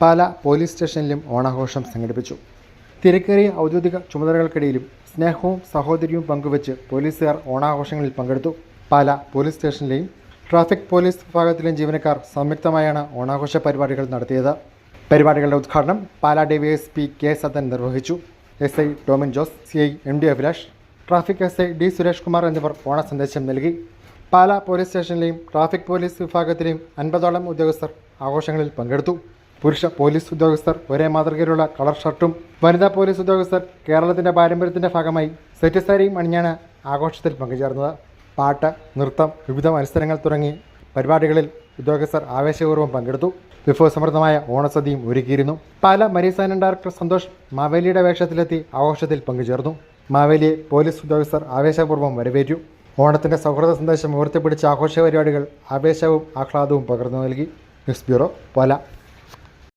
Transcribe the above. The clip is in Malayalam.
പാല പോലീസ് സ്റ്റേഷനിലും ഓണാഘോഷം സംഘടിപ്പിച്ചു. തിരക്കേറിയ ഔദ്യോഗിക ചുമതലകൾക്കിടയിലും സ്നേഹവും സഹോദര്യവും പങ്കുവച്ച് പോലീസുകാർ ഓണാഘോഷങ്ങളിൽ പങ്കെടുത്തു. പാല പോലീസ് സ്റ്റേഷനിലെയും ട്രാഫിക് പോലീസ് വിഭാഗത്തിലെയും ജീവനക്കാർ സംയുക്തമായാണ് ഓണാഘോഷ പരിപാടികൾ നടത്തിയത്. പരിപാടികളുടെ ഉദ്ഘാടനം പാല DYSP കെ സദൻ നിർവഹിച്ചു. SI Tomin Jose, CI MD Abhilash, traffic SI D Suresh Kumar എന്നിവർ ഓണസന്ദേശം നൽകി. പാല പോലീസ് സ്റ്റേഷനിലെയും ട്രാഫിക് പോലീസ് വിഭാഗത്തിലെയും 50ഓളം ഉദ്യോഗസ്ഥർ ആഘോഷങ്ങളിൽ പങ്കെടുത്തു. പുരുഷ പോലീസ് ഉദ്യോഗസ്ഥർ ഒരേ മാതൃകയിലുള്ള കളർ ഷർട്ടും, വനിതാ പോലീസ് ഉദ്യോഗസ്ഥർ കേരളത്തിൻ്റെ പാരമ്പര്യത്തിൻ്റെ ഭാഗമായി സെറ്റ് സാരിയും അണിഞ്ഞാണ് ആഘോഷത്തിൽ പങ്കുചേർന്നത്. പാട്ട്, നൃത്തം, വിവിധ മത്സരങ്ങൾ തുടങ്ങി പരിപാടികളിൽ ഉദ്യോഗസ്ഥർ ആവേശപൂർവ്വം പങ്കെടുത്തു. വിഭവസമൃദ്ധമായ ഓണസദ്യയും ഒരുക്കിയിരുന്നു. പാല മരീസാനൻ ഡയറക്ടർ സന്തോഷ് മാവേലിയുടെ വേഷത്തിലെത്തി ആഘോഷത്തിൽ പങ്കുചേർന്നു. മാവേലിയെ പോലീസ് ഉദ്യോഗസ്ഥർ ആവേശപൂർവ്വം വരവേറ്റു. ഓണത്തിൻ്റെ സൗഹൃദ സന്ദേശം ഉയർത്തിപ്പിടിച്ച ആഘോഷ പരിപാടികൾ ആവേശവും ആഹ്ലാദവും പകർന്നു നൽകി. ന്യൂസ് ബ്യൂറോ, പാല.